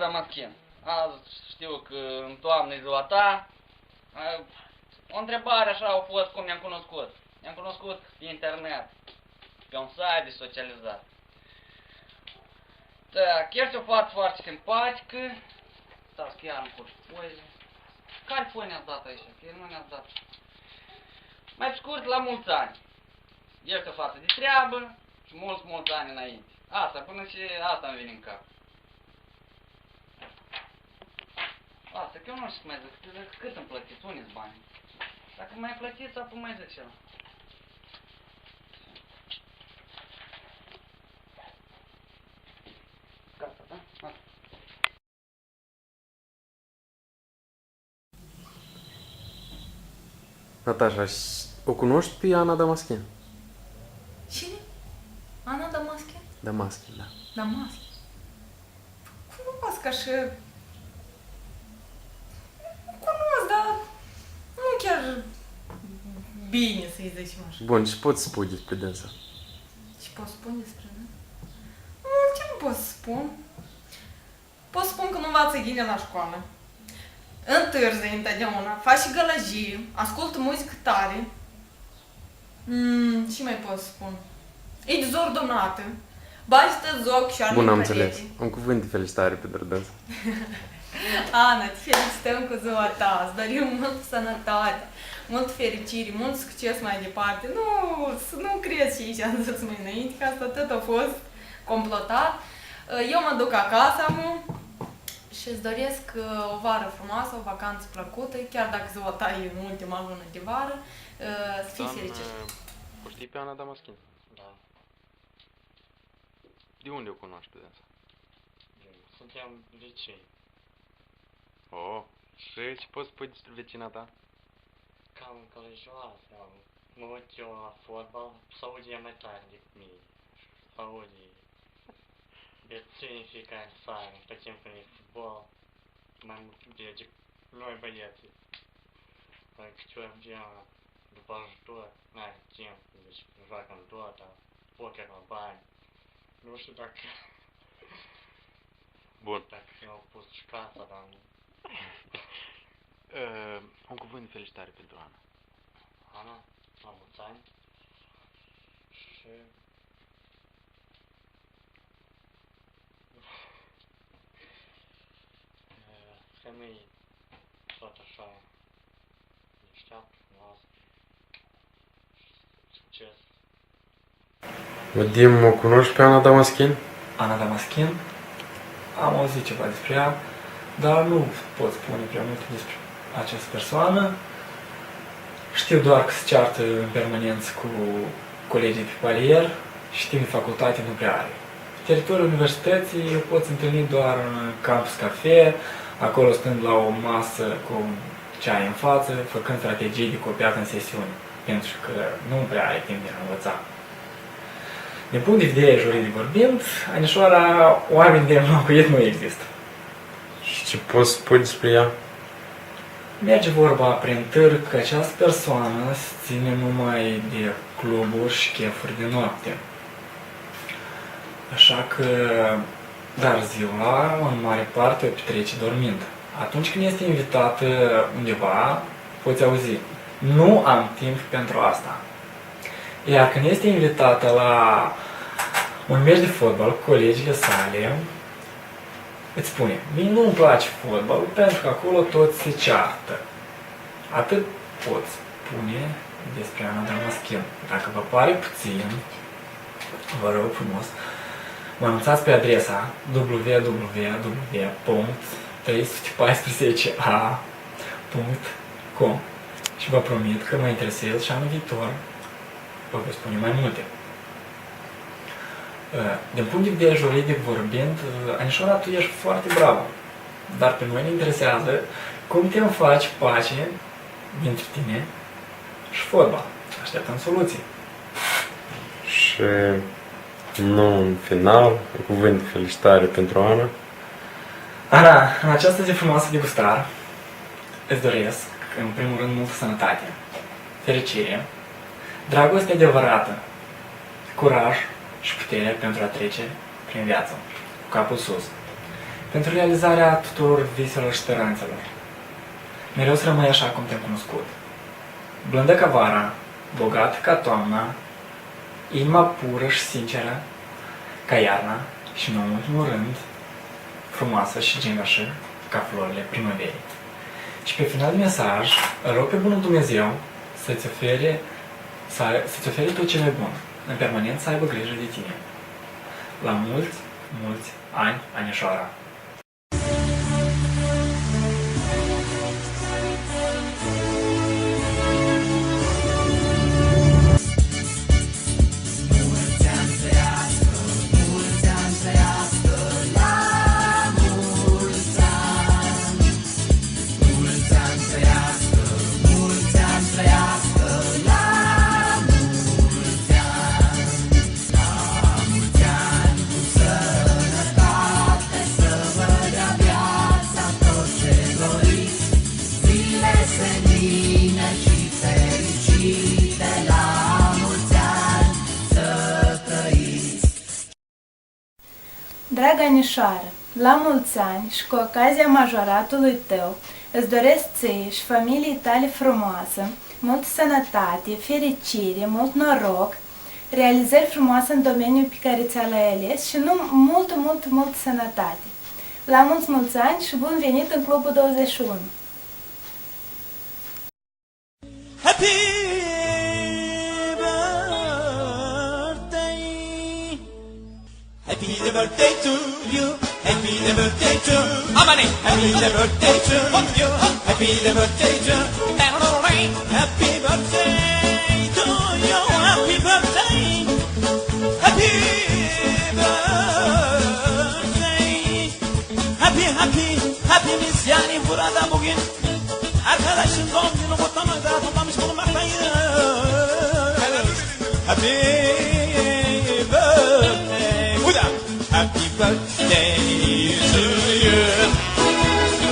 Damaschin. Azi știu că în toamnă e ziua ta. O întrebare așa a fost cum ne-am cunoscut. Ne-am cunoscut pe internet, pe un site de socializat. Da, ești o fată foarte simpatică. Stați că iar îmi curg poze. Care foi ne-ați dat aici? Că nu ne-ați dat. Mai pe scurt, la mulți ani. Ești o fată de treabă și mulți ani înainte. Asta, până și asta îmi vine în cap. Asta, că eu nu știu cum mai zic, cât îmi plătiți, unde-s banii? Dacă mai plătiți, apoi mai zic ceva. Gata, da? Asta. Natasha, o cunoști pe Ana Damaschin? Cine? Ana Damaschin? Damaschin, da. Damaschin? Cunosc așa... Cunosc, dar nu chiar bine să-i zicem așa. Bun, ce poți spune despre dânsa? Ce pot spune despre noi? Ce nu pot să spun? Pot să spun că nu învață bine la școală. Întârzie întotdeauna, face gălăgie, ascultă muzică tare. Ce mai pot să spun? E dezordonată. Baște zoc și Bun, am înțeles. Un cuvânt de felicitare pentru dânsa. Ana, te felicităm cu ziua ta, îți dorim mult sănătate, mult fericire, mult succes mai departe. Nu crezi și aici am zis mai înainte, că asta tot a fost complotat. Eu mă duc acasă acum și îți doresc o vară frumoasă, o vacanță plăcută, chiar dacă ziua ta e în ultima lună de vară, să fii fericit. O știi pe Ana Damaschin? Da. De unde o cunoști pe dânsa? Suntem vecini. Oh, și ce poți spune despre vecina ta? Cam călăjoasă, mă uit eu la fotbal, s-aude ea mai tare decât mine. S-aude bețini fiecare seară, pe timp când e fotbal, mai mult decât noi băieții. Câteori mergem după ajutor, n-are timp, deci joacă în Dota, poker la bani. Nu știu dacă... Bun. Dacă mi-au pus și casa, dar... Un cuvânt de felicitare pentru Ana. Ana, la mulți ani. Și... Femeie tot așa deșteaptă, frumoasă. Succes. Vadim, o cunoști pe Ana Damaschin? Ana Damaschin. Am auzit ceva despre ea, dar nu pot spune prea multe despre această persoană. Știu doar că se ceartă în permanență cu colegii de pe palier și timp de facultate nu prea are. Teritoriul universității o poți întâlni doar în campus cafe, acolo stând la o masă cu ceai în față, făcând strategii de copiat în sesiune, pentru că nu prea are timp de a învăța. Din punct de vedere juridic vorbind, anișoara oameni de înlocuit nu există. Și ce poți spune despre ea? Merge vorba prin târg că această persoană se ține numai de cluburi și chefuri de noapte. Așa că, dar ziua, în mare parte, o petrece dormind. Atunci când este invitată undeva, poți auzi, nu am timp pentru asta. Iar când este invitată la un meci de fotbal cu colegile sale, îți spune, mie nu-mi place fotbalul pentru că acolo toți se ceartă. Atât pot spune despre Ana Damaschin. Dacă vă pare puțin, vă rog frumos, mă anunțați pe adresa www.314a.com și vă promit că mă interesez și anul viitor vă voi spune mai multe. Din punct de vedere juridic vorbind, anișoara, tu ești foarte bravă, dar pe noi ne interesează cum te faci pace dintre tine și fotbal. Așteptăm soluții. Și nu în final, un cuvânt de felicitare pentru Ana. Ana, în această zi frumoasă de gustar, îți doresc, în primul rând, multă sănătate, fericire, dragoste adevărată, curaj și putere pentru a trece prin viață, cu capul sus. pentru realizarea tuturor viselor și speranțelor. Mereu să rămâi așa cum te-am cunoscut. Blândă ca vara, bogată ca toamna, inima pură și sinceră ca iarna și, în ultimul rând, frumoasă și gingașă ca florile primăverii. Și pe final de mesaj, îl rog pe Bunul Dumnezeu să-ți ofere tot ce mai bun, în permanent să aibă grijă de tine. La mulți, mulți ani, Anișoara! Dragă Anișoară, la mulți ani și cu ocazia majoratului tău, îți doresc ție și familiei tale frumoasă, multă sănătate, fericire, mult noroc, realizări frumoase în domeniul pe care ți-l ai ales și multă sănătate. La mulți ani și bun venit în Clubul 21! Happy birthday to you. Happy birthday to Amani. Happy birthday to you. Happy birthday to Happy birthday to you. Happy birthday. Happy birthday. Happy yani burada bugün arkadaşın doğum günü kutlamakta toplamış bulunmaktayız. Happy Happy birthday to you.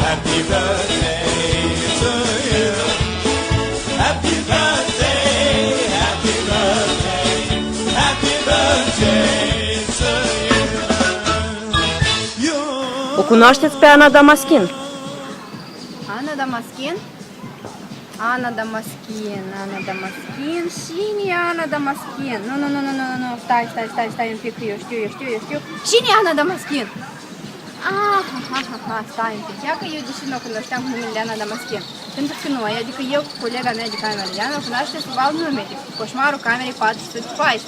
Happy birthday to you. Happy birthday, happy birthday, happy birthday to you. O cunoașteți pe Ana Damaschin? Ana Damaschin? Ana Damaschin. Cine e Ana Damaschin? Nu, stai un pic, eu știu. Cine e Ana Damaschin? Stai un pic. Ia că eu deși nu cunoșteam cu numele de Ana Damaschin. Pentru că noi, adică eu cu colega mea de cameră, Diana, o cunoaște sub alt nume, de Coșmarul Camerei 414.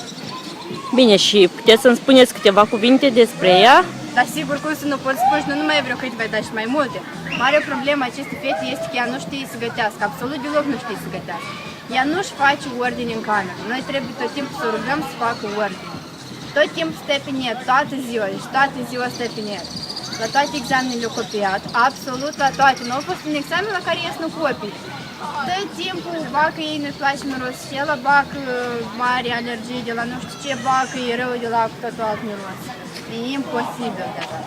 Bine, și puteți să-mi spuneți câteva cuvinte despre ea? Dar sigur, cum să nu pot spune, nu numai vreo câteva, dar și mai multe. Marea problemă acestei fete este că ea nu știe să gătească, absolut deloc nu știe să gătească. Ea nu-și face ordine în cameră. Noi trebuie tot timpul să o rugăm să facă ordine. Tot timpul stă pe net, toată ziua stă pe net. La toate examenele a copiat, absolut la toate. Nu a fost un examen la care ies nu copii. Tot timpul bacă ei nu-i place miros, și la bacă mare alergie de la nu știu ce, bacă e rău de la tot alt miros. E imposibil de așa.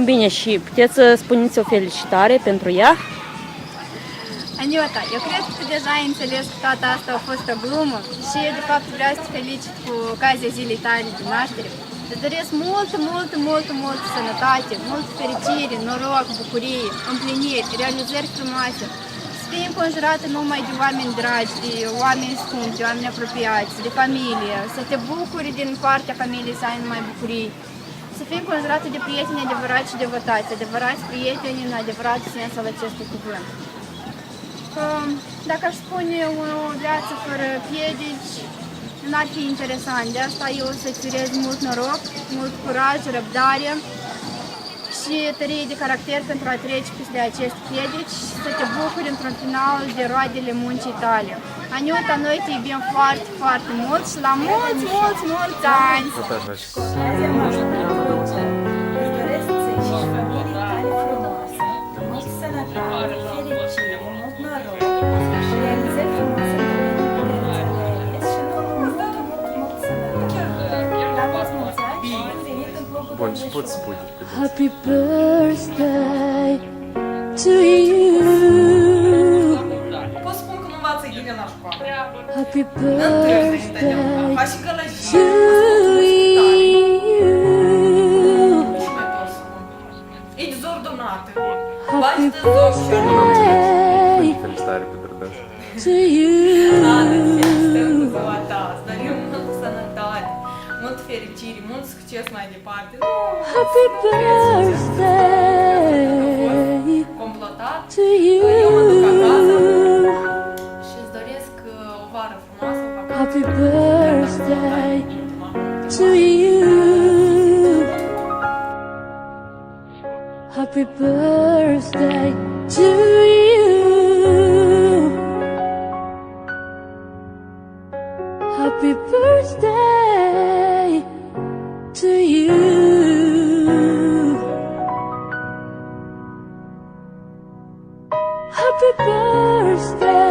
Bine, și puteți să spuneți o felicitare pentru ea? Aniota, eu cred că deja ai înțeles că toată asta a fost o glumă și de fapt vreau să te felicit cu ocazia zilei tale de naștere. Te doresc multă sănătate, multă fericire, noroc, bucurie, împliniri, realizări frumoase. Să fii înconjurată numai de oameni dragi, de oameni scumpi, de oameni apropiați, de familie, să te bucuri din partea familiei să ai numai bucurii. Să fii înconjurată de prieteni adevărați și devotați, adevărați prieteni în adevăratul sens al acestui cuvânt. Dacă aș spune o viață fără piedici, n-ar fi interesant. De asta eu o să-ți urez mult noroc, mult curaj, răbdare și tărie de caracter pentru a trece peste aceste piedici și să te bucuri într-un final de roadele muncii tale. Aniuta, noi te iubim foarte mult și la mulți ani! Cu ocazia majoratului tău, îți doresc ție și familiei tale frumoase, multă sănătate, fericire, mult noroc și realizări frumoase în domeniul pe care ți-l-ai ales și mult sănătate. La mulți ani și bun venit în Clubul 21. Happy birthday to you. Pot spun că nu învață ghine la școală. Happy Întâlnește-te de birthday una. Faci to gălăgie. you. Și mai pot spun. E birthday Felicitare pentru dânsa. to you. Ana, îți felicităm cu ziua ta, îți dorim multă sănătate, mult fericire, mult succes mai departe. Happy birthday Complotat. to Eu mă duc acasă you. și îți doresc o vară frumoasă, o vacanță. Happy birthday to you. Happy birthday to you. Happy birthday to you. Happy birthday.